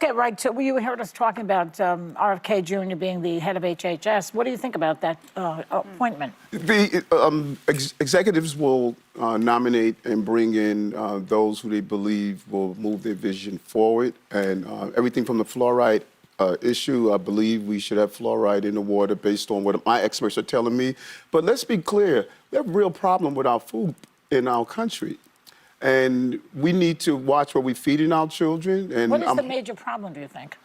get right to, well, you heard us talking about RFK Jr. being the head of HHS. What do you think about that appointment? The executives will nominate and bring in those who they believe will move their vision forward. And everything from the fluoride issue, I believe we should have fluoride in the water based on what my experts are telling me. But let's be clear, we have a real problem with our food in our country. And we need to watch what we're feeding our children. And what is the major problem, do you think?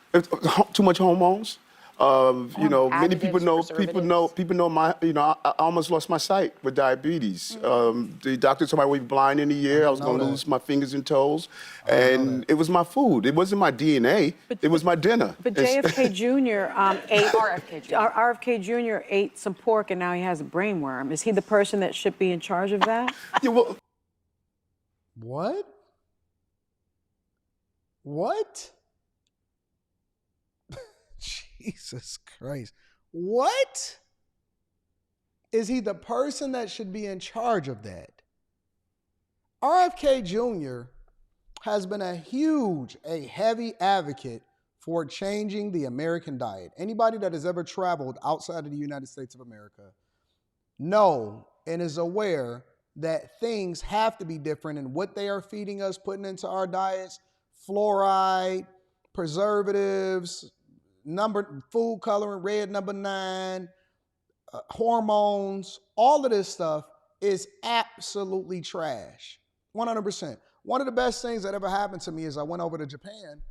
Too much hormones. You know, many people know my, you know, I almost lost my sight with diabetes. The doctor told me I would be blind in a year. I was going to lose my fingers and toes. And it was my food. It wasn't my DNA. It was my dinner. But JFK Jr. RFK Jr. ate some pork and now he has a brain worm. Is he the person that should be in charge of that? Yeah, well, what? What? Jesus Christ. What? Is he the person that should be in charge of that? RFK Jr. has been a heavy advocate for changing the American diet. Anybody that has ever traveled outside of the United States of America know and is aware that things have to be different in what they are feeding us, putting into our diets, fluoride, preservatives, food coloring, red number 9, hormones, all of this stuff is absolutely trash, 100%. One of the best things that ever happened to me is I went over to Japan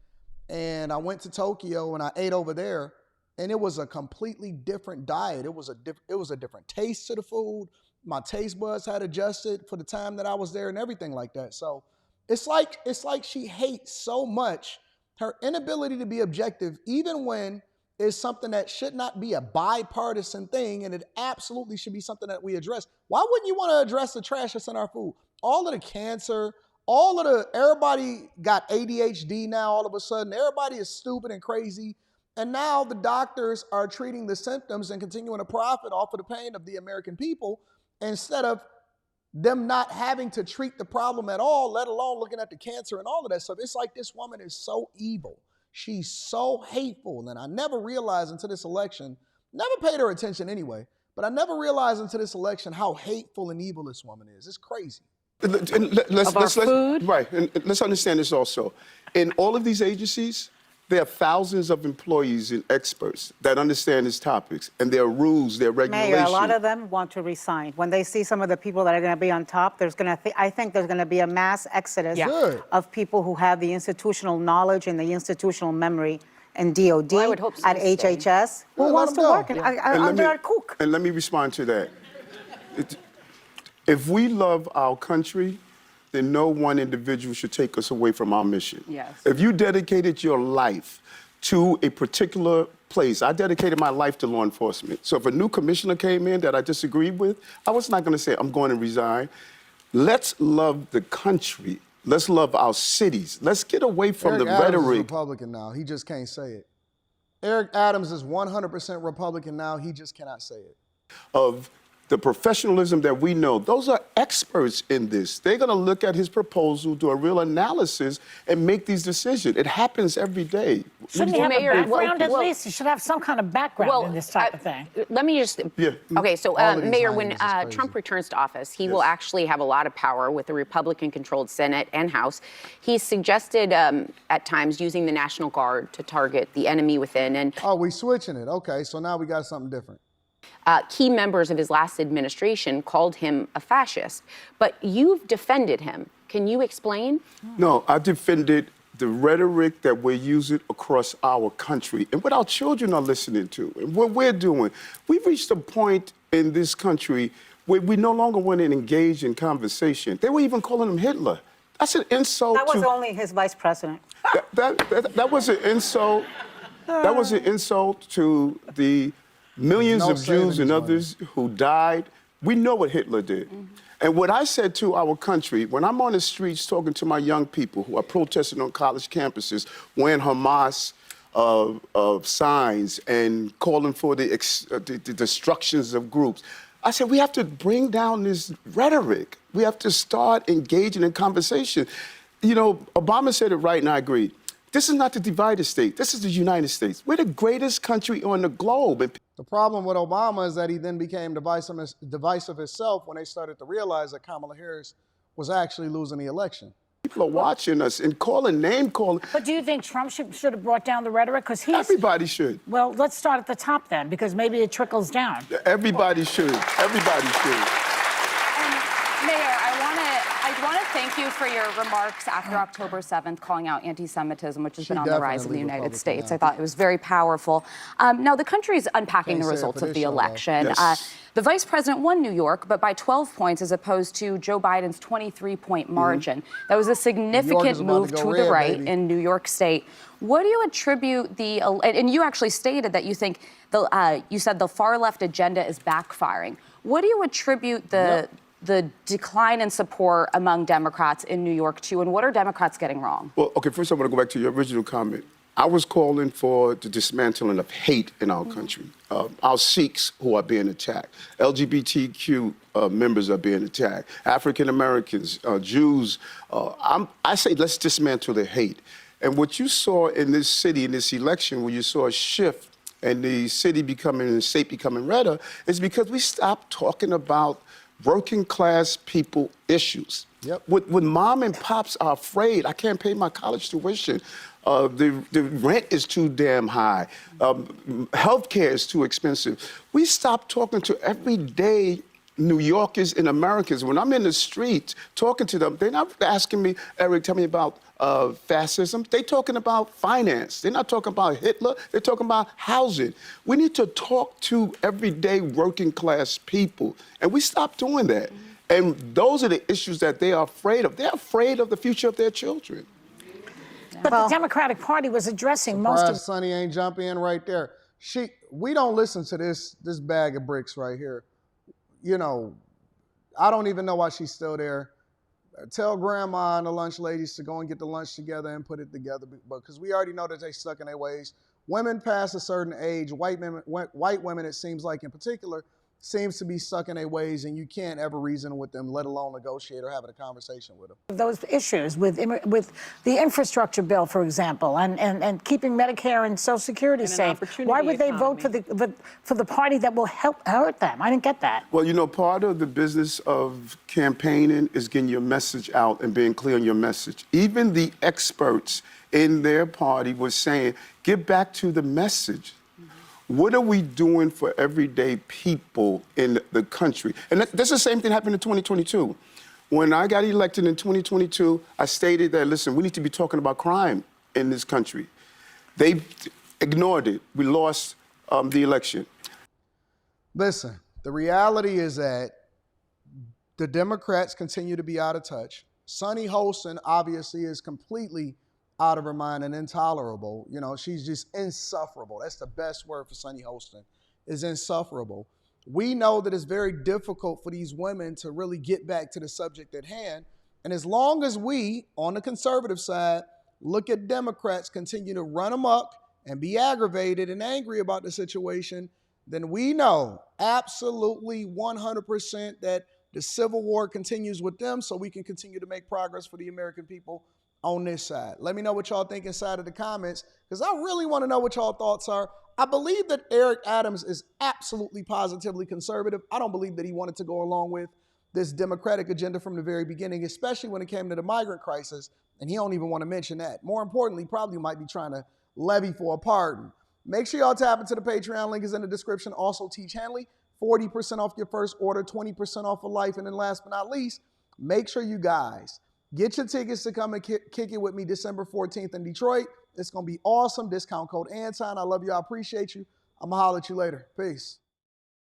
and I went to Tokyo and I ate over there and it was a completely different diet. It was a different taste to the food. My taste buds had adjusted for the time that I was there and everything like that. So it's like she hates so much her inability to be objective, even when it's something that should not be a bipartisan thing, and it absolutely should be something that we address. Why wouldn't you want to address the trash that's in our food? All of the cancer, everybody got ADHD now all of a sudden. Everybody is stupid and crazy. And now the doctors are treating the symptoms and continuing to profit off of the pain of the American people instead of them not having to treat the problem at all, let alone looking at the cancer and all of that stuff. It's like this woman is so evil. She's so hateful. And I never realized until this election, never paid her attention anyway, but I never realized until this election how hateful and evil this woman is. It's crazy. Food? Right, and let's understand this also. In all of these agencies, there are thousands of employees and experts that understand these topics, and there are rules, there are regulations. Mayor, a lot of them want to resign. When they see some of the people that are going to be on top, I think there's going to be a mass exodus of people who have the institutional knowledge and the institutional memory and DOD at HHS. Who wants to work under our cook? And let me respond to that. If we love our country, then no one individual should take us away from our mission. Yes. If you dedicated your life to a particular place, I dedicated my life to law enforcement. So if a new commissioner came in that I disagreed with, I was not going to say, I'm going to resign. Let's love the country. Let's love our cities. Let's get away from the rhetoric. Eric Adams is Republican now. He just can't say it. Eric Adams is 100% Republican now. He just cannot say it. Of the professionalism that we know, those are experts in this. They're going to look at his proposal, do a real analysis, and make these decisions. It happens every day. Shouldn't he have a background at least? He should have some kind of background in this type of thing. Let me just, okay, so Mayor, when Trump returns to office, he will actually have a lot of power with the Republican-controlled Senate and House. He's suggested at times using the National Guard to target the enemy within. And oh, we switching it. Okay, so now we got something different. Key members of his last administration called him a fascist, but you've defended him. Can you explain? No, I defended the rhetoric that we're using across our country and what our children are listening to and what we're doing. We've reached a point in this country where we no longer want to engage in conversation. They were even calling him Hitler. That's an insult. That was only his vice president. That was an insult. That was an insult to the millions of Jews and others who died. We know what Hitler did. And what I said to our country, when I'm on the streets talking to my young people who are protesting on college campuses, wearing Hamas signs and calling for the destructions of groups, I said, we have to bring down this rhetoric. We have to start engaging in conversation. You know, Obama said it right, and I agree. This is not the divided state. This is the United States. We're the greatest country on the globe. And The problem with Obama is that he then became divisive himself when they started to realize that Kamala Harris was actually losing the election. people are watching us and name calling. But do you think Trump should have brought down the rhetoric? Because he's... Everybody should. Well, let's start at the top then, because maybe it trickles down. Everybody should. Everybody should. Mayor, I want to thank you for your remarks after October 7th, calling out anti-Semitism, which has been on the rise in the United States. I thought it was very powerful. Now, the country is unpacking the results of the election. Yes. The vice president won New York, but by 12 points as opposed to Joe Biden's 23-point margin. That was a significant move to the right in New York State. What do you attribute the, and you actually stated that you think, you said the far left agenda is backfiring. What do you attribute the decline in support among Democrats in New York to, and what are Democrats getting wrong? Well, okay, first I want to go back to your original comment. I was calling for the dismantling of hate in our country. Our Sikhs who are being attacked, LGBTQ members are being attacked, African Americans, Jews. I say let's dismantle the hate. And what you saw in this city, in this election, where you saw a shift and the city becoming, the state becoming redder, is because we stopped talking about working class people issues. Yep. When mom and pops are afraid, I can't pay my college tuition. The rent is too damn high. Healthcare is too expensive. We stopped talking to everyday New Yorkers and Americans. When I'm in the street talking to them, they're not asking me, Eric, tell me about fascism. They're talking about finance. They're not talking about Hitler. They're talking about housing. We need to talk to everyday working class people. And we stopped doing that. And those are the issues that they are afraid of. They're afraid of the future of their children. But the Democratic Party was addressing most of... Sonny ain't jump in right there. We don't listen to this bag of bricks right here. You know, I don't even know why she's still there. Tell grandma and the lunch ladies to go and get the lunch together and put it together, because we already know that they stuck in their ways. Women past a certain age, white women, it seems like in particular, seems to be stuck in their ways, and you can't ever reason with them, let alone negotiate or having a conversation with them. Those issues with the infrastructure bill, for example, and keeping Medicare and Social Security safe. Why would they vote for the party that will hurt them? I didn't get that. Well, you know, part of the business of campaigning is getting your message out and being clear on your message. Even the experts in their party were saying, get back to the message. What are we doing for everyday people in the country? And that's the same thing happened in 2022. When I got elected in 2022, I stated that, listen, we need to be talking about crime in this country. They ignored it. We lost the election. Listen, the reality is that the Democrats continue to be out of touch. Sunny Holston obviously is completely out of her mind and intolerable. You know, she's just insufferable. That's the best word for Sunny Holston, is insufferable. We know that it's very difficult for these women to really get back to the subject at hand. And as long as we, on the conservative side, look at Democrats continue to run amok and be aggravated and angry about the situation, then we know absolutely 100% that the Civil War continues with them, so we can continue to make progress for the American people on this side. Let me know what y'all think inside of the comments, because I really want to know what y'all thoughts are. I believe that Eric Adams is absolutely positively conservative. I don't believe that he wanted to go along with this Democratic agenda from the very beginning, especially when it came to the migrant crisis, and he don't even want to mention that. More importantly, probably might be trying to levy for a pardon. Make sure y'all tap into the Patreon. Link is in the description. Also, Teach Hanley, 40% off your first order, 20% off for life. And then last but not least, make sure you guys get your tickets to come and kick it with me December 14th in Detroit. It's going to be awesome. Discount code Anton. I love you. I appreciate you. I'm going to holler at you later. Peace.